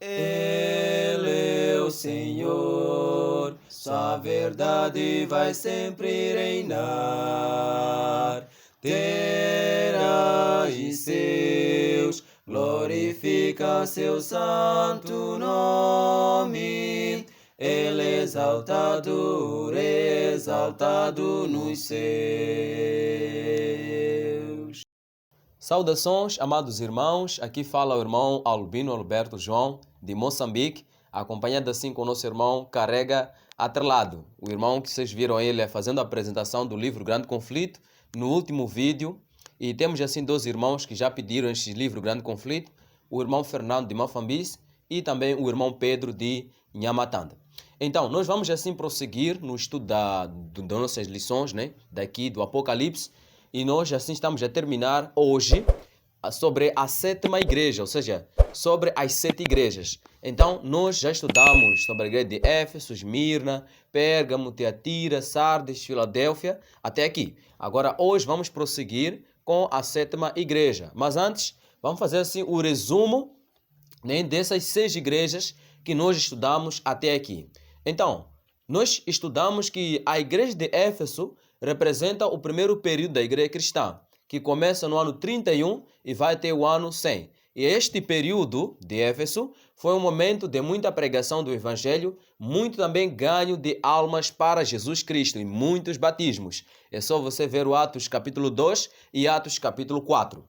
Ele é o Senhor, sua verdade vai sempre reinar. Terra e céus glorifica seu santo nome. Ele é exaltado, exaltado nos céus. Saudações, amados irmãos. Aqui fala o irmão Albino Alberto João, de Moçambique, acompanhado assim com o nosso irmão Carrega Atrelado. O irmão que vocês viram ele fazendo a apresentação do livro Grande Conflito no último vídeo. E temos assim dois irmãos que já pediram este livro Grande Conflito, o irmão Fernando de Mafambis e também o irmão Pedro de Nhamatanda. Então, nós vamos assim prosseguir no estudo das nossas lições, né? Daqui do Apocalipse. E nós assim estamos a terminar hoje sobre a sétima igreja, ou seja, sobre as 7 igrejas. Então, nós já estudamos sobre a igreja de Éfeso, Esmirna, Pérgamo, Tiatira, Sardes, Filadélfia, até aqui. Agora, hoje vamos prosseguir com a sétima igreja. Mas antes, vamos fazer assim o resumo, né, dessas 6 igrejas que nós estudamos até aqui. Então, nós estudamos que a igreja de Éfeso representa o primeiro período da igreja cristã, que começa no ano 31 e vai até o ano 100. E este período de Éfeso foi um momento de muita pregação do evangelho, muito também ganho de almas para Jesus Cristo e muitos batismos. É só você ver o Atos capítulo 2 e Atos capítulo 4.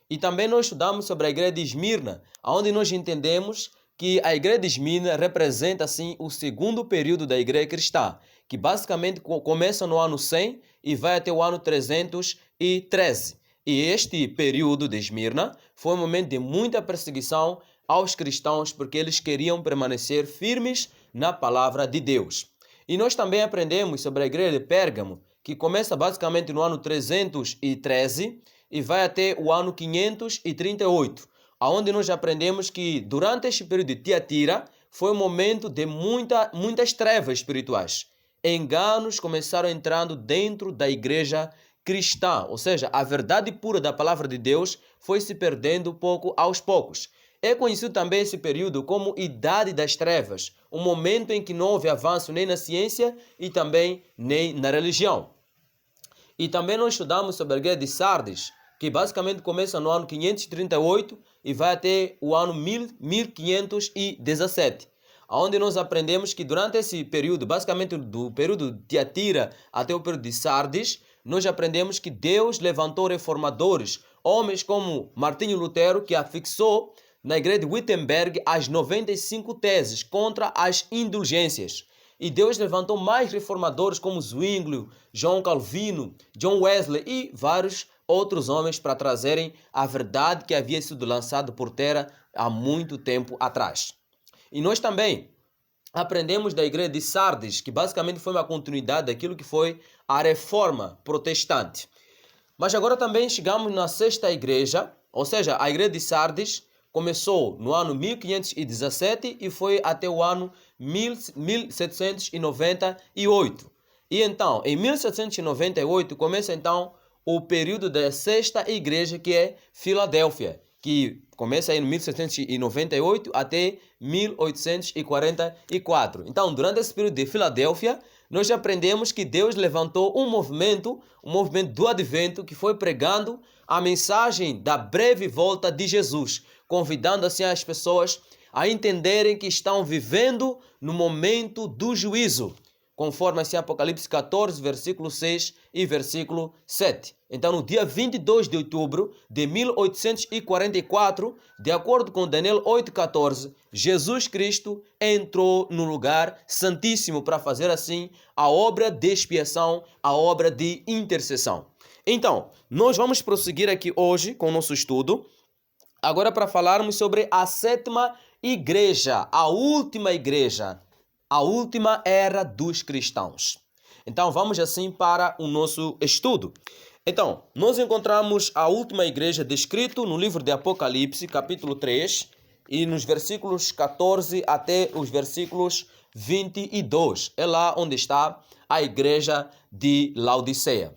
E também nós estudamos sobre a igreja de Esmirna, onde nós entendemos que a igreja de Esmirna representa assim o segundo período da igreja cristã, que basicamente começa no ano 100 e vai até o ano 313. E este período de Esmirna foi um momento de muita perseguição aos cristãos, porque eles queriam permanecer firmes na palavra de Deus. E nós também aprendemos sobre a igreja de Pérgamo, que começa basicamente no ano 313 e vai até o ano 538, onde nós aprendemos que durante este período de Tiatira foi um momento de muitas trevas espirituais. Enganos começaram entrando dentro da igreja cristã, ou seja, a verdade pura da palavra de Deus foi se perdendo pouco aos poucos. É conhecido também esse período como Idade das Trevas, um momento em que não houve avanço nem na ciência e também nem na religião. E também nós estudamos sobre a igreja de Sardes, que basicamente começa no ano 538 e vai até o ano 1517, onde nós aprendemos que durante esse período, basicamente do período de Tiatira até o período de Sardes, nós aprendemos que Deus levantou reformadores, homens como Martinho Lutero, que afixou na igreja de Wittenberg as 95 teses contra as indulgências. E Deus levantou mais reformadores como Zwinglio, João Calvino, John Wesley e vários outros homens para trazerem a verdade que havia sido lançada por terra há muito tempo atrás. E nós também aprendemos da igreja de Sardes, que basicamente foi uma continuidade daquilo que foi a reforma protestante. Mas agora também chegamos na 6ª igreja, ou seja, a igreja de Sardes começou no ano 1517 e foi até o ano 1798. E então, em 1798, começa então o período da 6ª igreja, que é Filadélfia, que começa em 1798 até 1844. Então, durante esse período de Filadélfia, nós aprendemos que Deus levantou um movimento do advento, que foi pregando a mensagem da breve volta de Jesus, convidando assim as pessoas a entenderem que estão vivendo no momento do juízo, conforme assim Apocalipse 14, versículo 6 e versículo 7. Então, no dia 22 de outubro de 1844, de acordo com Daniel 8,14, Jesus Cristo entrou no lugar santíssimo para fazer assim a obra de expiação, a obra de intercessão. Então, nós vamos prosseguir aqui hoje com o nosso estudo, agora para falarmos sobre a 7ª igreja, a última era dos cristãos. Então, vamos assim para o nosso estudo. Então, nós encontramos a última igreja descrito no livro de Apocalipse, capítulo 3, e nos versículos 14 até os versículos 22. É lá onde está a igreja de Laodiceia.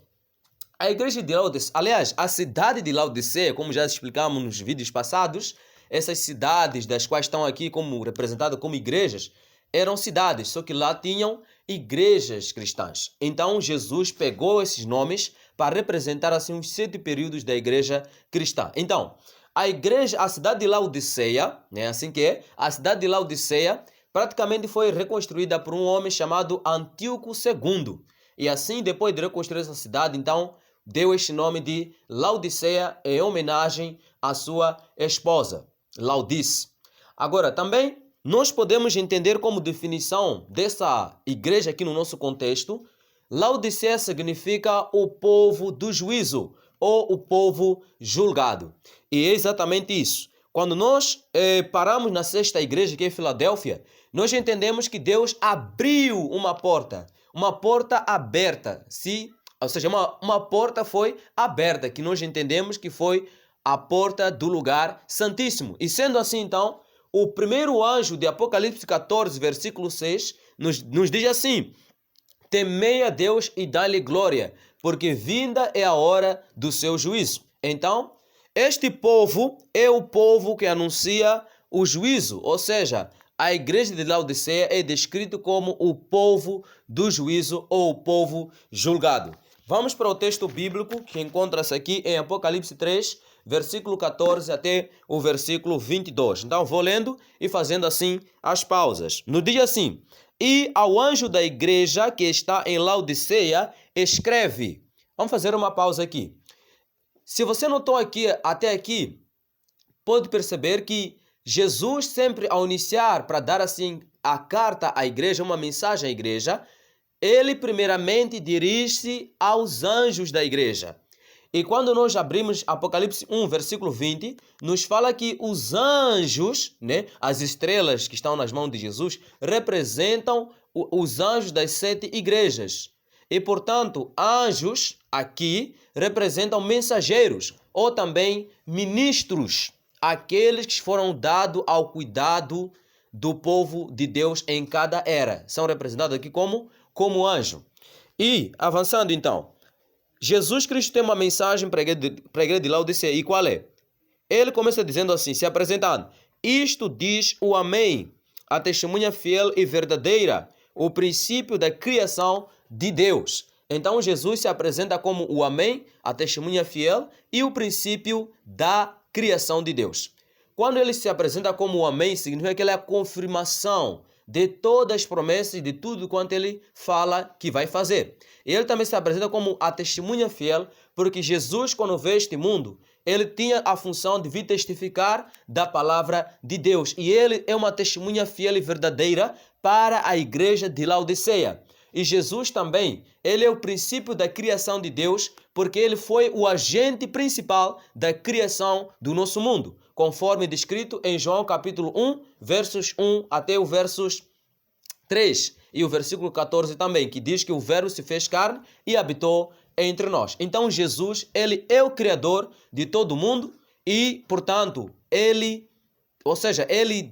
A igreja de Laodiceia, aliás, a cidade de Laodiceia, como já explicamos nos vídeos passados, essas cidades das quais estão aqui como representadas como igrejas, eram cidades, só que lá tinham igrejas cristãs. Então Jesus pegou esses nomes para representar assim os 7 períodos da igreja cristã. Então, a cidade de Laodiceia, né, assim que é, a cidade de Laodiceia praticamente foi reconstruída por um homem chamado Antíoco II. E assim, depois de reconstruir essa cidade, então, deu este nome de Laodiceia em homenagem à sua esposa, Laodice. Agora, também, nós podemos entender como definição dessa igreja aqui no nosso contexto, Laodiceia significa o povo do juízo, ou o povo julgado. E é exatamente isso. Quando nós paramos na sexta igreja, que é Filadélfia, nós entendemos que Deus abriu uma porta aberta. Ou seja, uma porta foi aberta, que nós entendemos que foi a porta do lugar santíssimo. E sendo assim, então, o primeiro anjo de Apocalipse 14, versículo 6, nos diz assim: temei a Deus e dá-lhe glória, porque vinda é a hora do seu juízo. Então, este povo é o povo que anuncia o juízo, ou seja, a igreja de Laodiceia é descrito como o povo do juízo ou o povo julgado. Vamos para o texto bíblico que encontra-se aqui em Apocalipse 3, versículo 14 até o versículo 22. Então vou lendo e fazendo assim as pausas. No dia assim: e ao anjo da igreja que está em Laodiceia, escreve. Vamos fazer uma pausa aqui. Se você notou aqui, até aqui, pode perceber que Jesus sempre ao iniciar para dar assim a carta à igreja, uma mensagem à igreja, ele primeiramente dirige-se aos anjos da igreja. E quando nós abrimos Apocalipse 1, versículo 20, nos fala que os anjos, né, as estrelas que estão nas mãos de Jesus, representam os anjos das 7 igrejas. E, portanto, anjos aqui representam mensageiros ou também ministros, aqueles que foram dados ao cuidado do povo de Deus em cada era. São representados aqui como anjo. E, avançando então, Jesus Cristo tem uma mensagem para a igreja de Laodiceia. E qual é? Ele começa dizendo assim, se apresentando: isto diz o Amém, a testemunha fiel e verdadeira, o princípio da criação de Deus. Então Jesus se apresenta como o Amém, a testemunha fiel e o princípio da criação de Deus. Quando ele se apresenta como o Amém, significa que ele é a confirmação de todas as promessas e de tudo quanto ele fala que vai fazer. E ele também se apresenta como a testemunha fiel, porque Jesus, quando veio este mundo, ele tinha a função de vir testificar da palavra de Deus. E ele é uma testemunha fiel e verdadeira para a igreja de Laodiceia. E Jesus também, ele é o princípio da criação de Deus, porque ele foi o agente principal da criação do nosso mundo, conforme descrito em João capítulo 1, versos 1 até o versos 3 e o versículo 14 também, que diz que o verbo se fez carne e habitou entre nós. Então Jesus, ele é o criador de todo mundo e, portanto, ele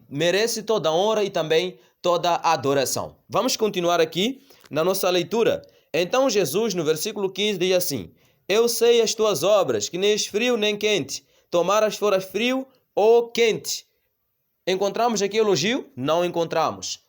merece toda a honra e também toda a adoração. Vamos continuar aqui na nossa leitura. Então Jesus, no versículo 15, diz assim: eu sei as tuas obras, que nem és frio nem quente. Tomaras fora frio ou quente. Encontramos aqui elogio? Não encontramos.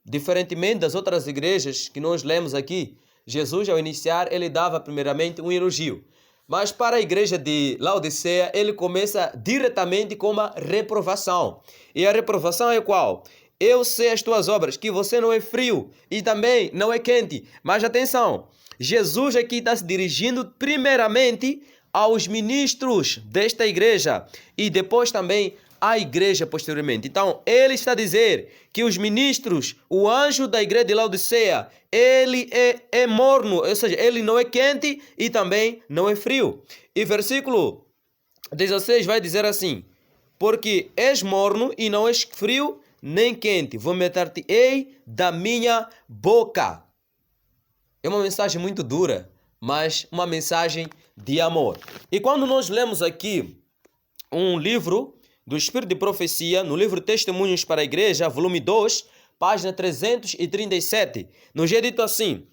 Diferentemente das outras igrejas que nós lemos aqui, Jesus, ao iniciar, ele dava primeiramente um elogio. Mas para a igreja de Laodiceia, ele começa diretamente com uma reprovação. E a reprovação é qual? Eu sei as tuas obras, que você não é frio e também não é quente. Mas atenção, Jesus aqui está se dirigindo primeiramente aos ministros desta igreja e depois também à igreja posteriormente. Então, ele está a dizer que os ministros, o anjo da igreja de Laodiceia, ele é morno, ou seja, ele não é quente e também não é frio. E versículo 16 vai dizer assim: porque és morno e não és frio nem quente, vomitar-te-ei da minha boca. É uma mensagem muito dura, mas uma mensagem de amor. E quando nós lemos aqui um livro do Espírito de Profecia, no livro Testemunhos para a Igreja, volume 2, página 337, nos é dito assim: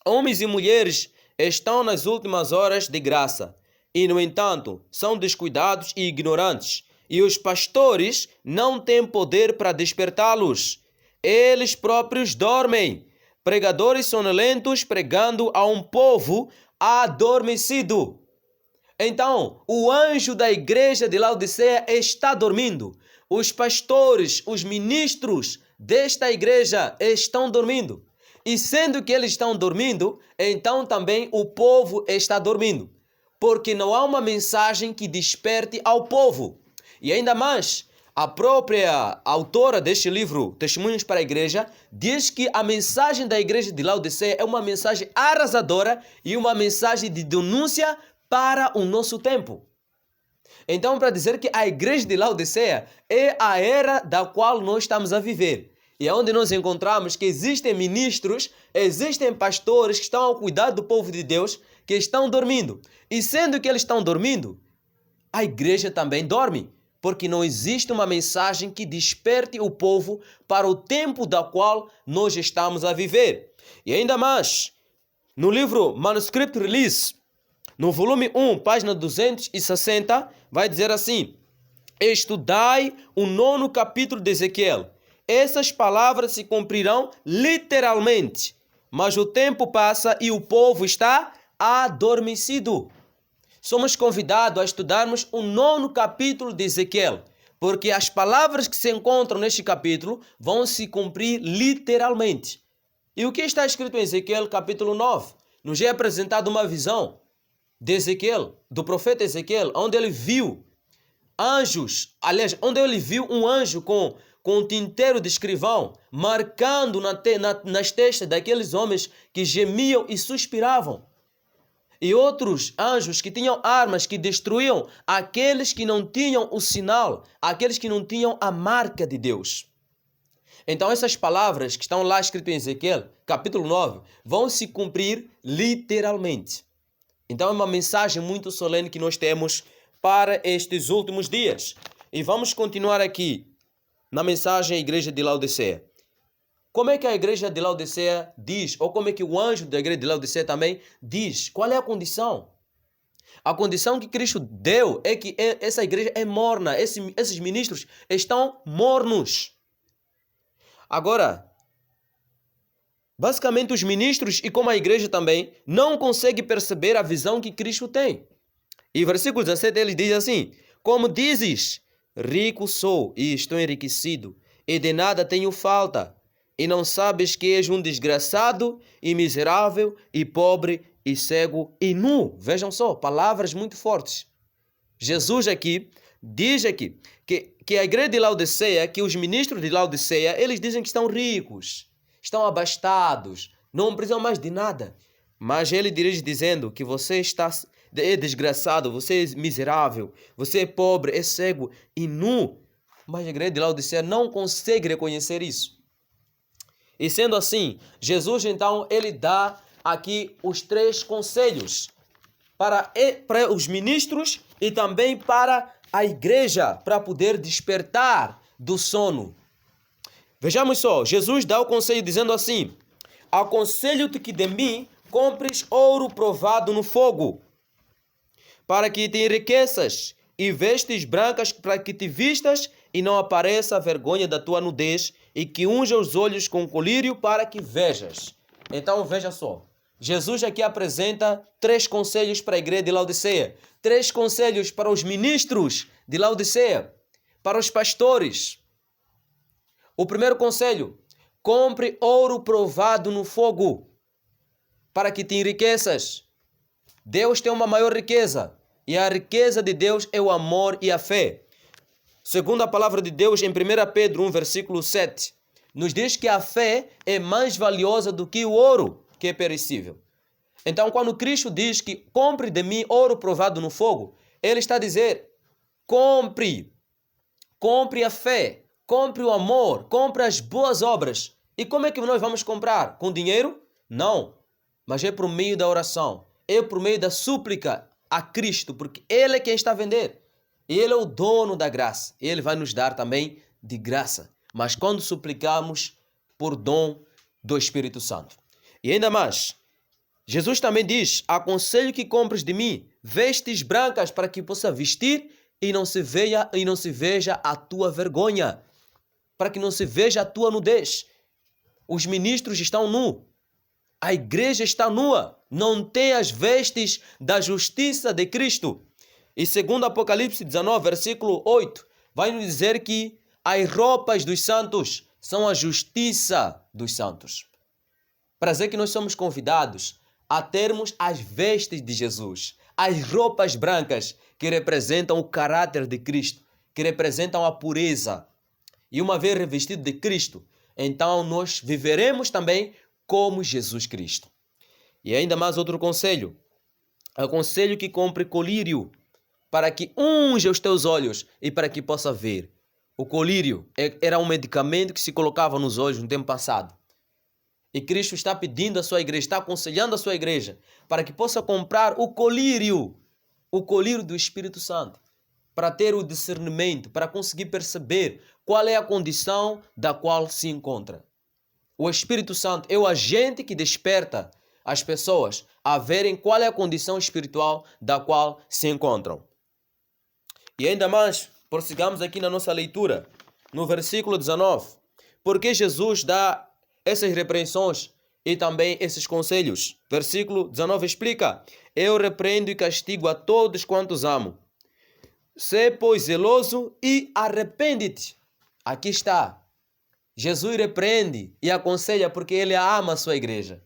homens e mulheres estão nas últimas horas de graça, e no entanto são descuidados e ignorantes, e os pastores não têm poder para despertá-los. Eles próprios dormem. Pregadores sonolentos pregando a um povo adormecido. Então, o anjo da igreja de Laodiceia está dormindo. Os pastores, os ministros desta igreja estão dormindo. E sendo que eles estão dormindo, então também o povo está dormindo. Porque não há uma mensagem que desperte ao povo. E ainda mais, a própria autora deste livro, Testemunhos para a Igreja, diz que a mensagem da igreja de Laodiceia é uma mensagem arrasadora e uma mensagem de denúncia para o nosso tempo. Então, para dizer que a igreja de Laodiceia é a era da qual nós estamos a viver. E é onde nós encontramos que existem ministros, existem pastores que estão ao cuidado do povo de Deus, que estão dormindo. E sendo que eles estão dormindo, a igreja também dorme. Porque não existe uma mensagem que desperte o povo para o tempo da qual nós estamos a viver. E ainda mais, no livro Manuscript Release, no volume 1, página 260, vai dizer assim: estudai o 9º capítulo de Ezequiel. Essas palavras se cumprirão literalmente, mas o tempo passa e o povo está adormecido. Somos convidados a estudarmos o 9º capítulo de Ezequiel, porque as palavras que se encontram neste capítulo vão se cumprir literalmente. E o que está escrito em Ezequiel capítulo 9? Nos é apresentada uma visão de Ezequiel, do profeta Ezequiel, onde ele viu anjos, aliás, onde ele viu um anjo com um tinteiro de escrivão, marcando nas testas daqueles homens que gemiam e suspiravam. E outros anjos que tinham armas que destruíam aqueles que não tinham o sinal, aqueles que não tinham a marca de Deus. Então essas palavras que estão lá escritas em Ezequiel, capítulo 9, vão se cumprir literalmente. Então é uma mensagem muito solene que nós temos para estes últimos dias. E vamos continuar aqui na mensagem à igreja de Laodiceia. Como é que a igreja de Laodiceia diz, ou como é que o anjo da igreja de Laodiceia também diz? Qual é a condição? A condição que Cristo deu é que essa igreja é morna, esses ministros estão mornos. Agora, basicamente os ministros e como a igreja também não conseguem perceber a visão que Cristo tem. E versículo 17 ele diz assim: como dizes, rico sou e estou enriquecido, e de nada tenho falta. E não sabes que és um desgraçado e miserável e pobre e cego e nu. Vejam só, palavras muito fortes. Jesus aqui diz aqui que a igreja de Laodiceia, que os ministros de Laodiceia, eles dizem que estão ricos, estão abastados, não precisam mais de nada. Mas ele dirige dizendo que você é desgraçado, você é miserável, você é pobre, é cego e nu. Mas a igreja de Laodiceia não consegue reconhecer isso. E sendo assim, Jesus então ele dá aqui os 3 conselhos para os ministros e também para a igreja, para poder despertar do sono. Vejamos só, Jesus dá o conselho dizendo assim: aconselho-te que de mim compres ouro provado no fogo, para que te enriqueças, e vestes brancas para que te vistas e não apareça a vergonha da tua nudez, e que unja os olhos com colírio para que vejas. Então veja só, Jesus aqui apresenta 3 conselhos para a igreja de Laodiceia, 3 conselhos para os ministros de Laodiceia, para os pastores. O primeiro conselho: compre ouro provado no fogo, para que te enriqueças. Deus tem uma maior riqueza, e a riqueza de Deus é o amor e a fé. Segundo a palavra de Deus, em 1 Pedro 1, versículo 7, nos diz que a fé é mais valiosa do que o ouro, que é perecível. Então, quando Cristo diz que compre de mim ouro provado no fogo, ele está a dizer: compre a fé, compre o amor, compre as boas obras. E como é que nós vamos comprar? Com dinheiro? Não, mas é por meio da oração, é por meio da súplica a Cristo, porque Ele é quem está a vender. Ele é o dono da graça. Ele vai nos dar também de graça. Mas quando suplicamos por dom do Espírito Santo. E ainda mais, Jesus também diz: aconselho que compres de mim vestes brancas para que possa vestir e não se veja a tua vergonha, para que não se veja a tua nudez. Os ministros estão nus, a igreja está nua, não tem as vestes da justiça de Cristo. E segundo Apocalipse 19, versículo 8, vai nos dizer que as roupas dos santos são a justiça dos santos. Para dizer que nós somos convidados a termos as vestes de Jesus, as roupas brancas que representam o caráter de Cristo, que representam a pureza. E uma vez revestido de Cristo, então nós viveremos também como Jesus Cristo. E ainda mais outro conselho. Aconselho que compre colírio, para que unja os teus olhos e para que possa ver. O colírio era um medicamento que se colocava nos olhos no tempo passado. E Cristo está pedindo à sua igreja, está aconselhando a sua igreja, para que possa comprar o colírio do Espírito Santo, para ter o discernimento, para conseguir perceber qual é a condição da qual se encontra. O Espírito Santo é o agente que desperta as pessoas a verem qual é a condição espiritual da qual se encontram. E ainda mais, prossigamos aqui na nossa leitura, no versículo 19, porque Jesus dá essas repreensões e também esses conselhos. Versículo 19 explica: eu repreendo e castigo a todos quantos amo. Sê, pois, zeloso e arrepende-te. Aqui está. Jesus repreende e aconselha porque ele ama a sua igreja.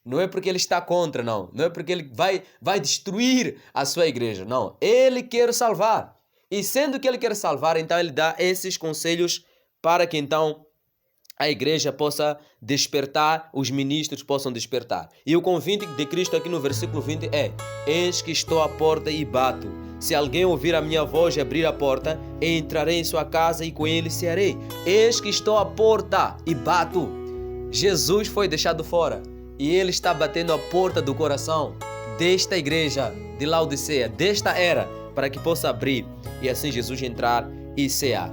Não é porque ele está contra, não. Não é porque ele vai destruir a sua igreja, não. Ele quer salvar. E sendo que ele quer salvar, então ele dá esses conselhos para que então a igreja possa despertar, os ministros possam despertar. E o convite de Cristo aqui no versículo 20 é: eis que estou à porta e bato. Se alguém ouvir a minha voz e abrir a porta, entrarei em sua casa e com ele cearei. Eis que estou à porta e bato. Jesus foi deixado fora e ele está batendo a porta do coração desta igreja de Laodiceia, desta era, para que possa abrir e assim Jesus entrar e cear.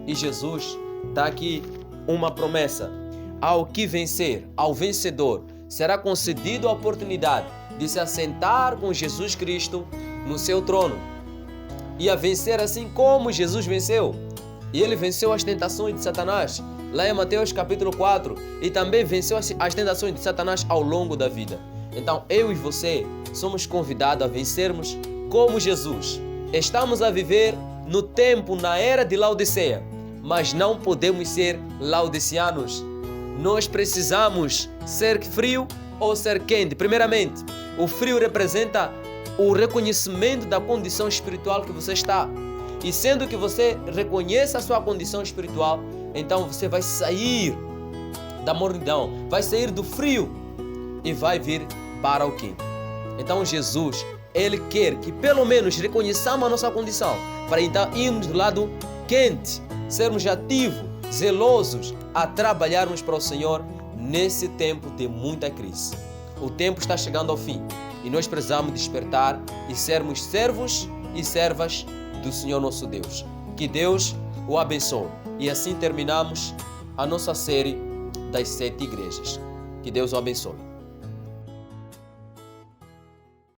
E Jesus dá aqui uma promessa: ao que vencer, ao vencedor, será concedido a oportunidade de se assentar com Jesus Cristo no seu trono e a vencer assim como Jesus venceu. E ele venceu as tentações de Satanás lá em Mateus capítulo 4 e também venceu as tentações de Satanás ao longo da vida. Então eu e você somos convidados a vencermos como Jesus. Estamos a viver no tempo, na era de Laodiceia, mas não podemos ser laodiceanos. Nós precisamos ser frio ou ser quente. Primeiramente, o frio representa o reconhecimento da condição espiritual que você está. E sendo que você reconhece a sua condição espiritual, então você vai sair da mornidão, vai sair do frio e vai vir para o quente. Então Jesus, ele quer que pelo menos reconheçamos a nossa condição, para então irmos do lado quente, sermos ativos, zelosos a trabalharmos para o Senhor nesse tempo de muita crise. O tempo está chegando ao fim e nós precisamos despertar e sermos servos e servas do Senhor nosso Deus. Que Deus o abençoe. E assim terminamos a nossa série das 7 igrejas. Que Deus o abençoe.